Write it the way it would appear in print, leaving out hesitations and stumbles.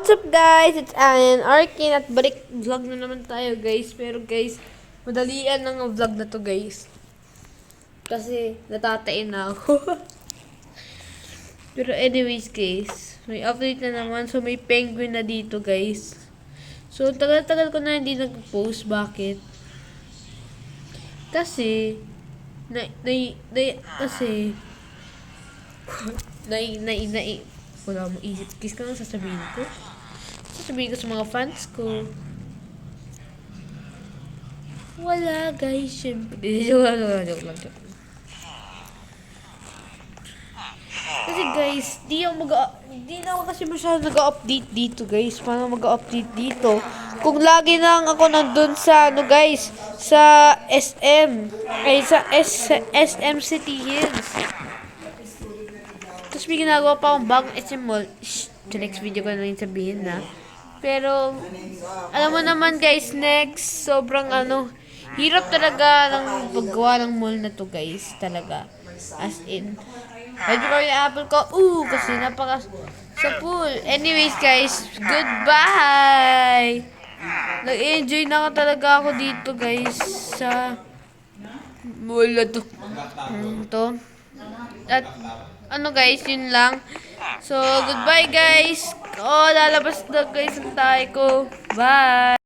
What's up guys? It's Ann Arkin at balik vlog na naman tayo guys. Pero guys, madalian ng vlog na to guys. Kasi natatain na ako. Pero anyways guys, may update na naman. So may penguin na dito guys. So tagal-tagal ko na hindi nag-post. Bakit? Kasi wala mo isip. Kiss ka lang sasabihin ko. Sasabihin ko sa mga fans ko. Wala guys, syempre. Joke lang. Kasi guys, di na ako kasi masyado nag-update dito guys. Paano mag-update dito? Kung lagi lang ako nandun sa guys, sa SM. Sa SM City Hills. Tapos may ginagawa pa akong bagong SM Mall. Sa next video ko na rin sabihin na. Pero, alam mo naman guys, next, sobrang hirap talaga ng paggawa ng mall na to guys. Talaga. As in. Medyo ko yung apple ko. Kasi sa pool. Anyways guys, goodbye! Nag-enjoy na talaga ako dito guys. Sa mall na to. At guys, yun lang. So, goodbye guys. Lalabas na guys ang tayo ko. Bye!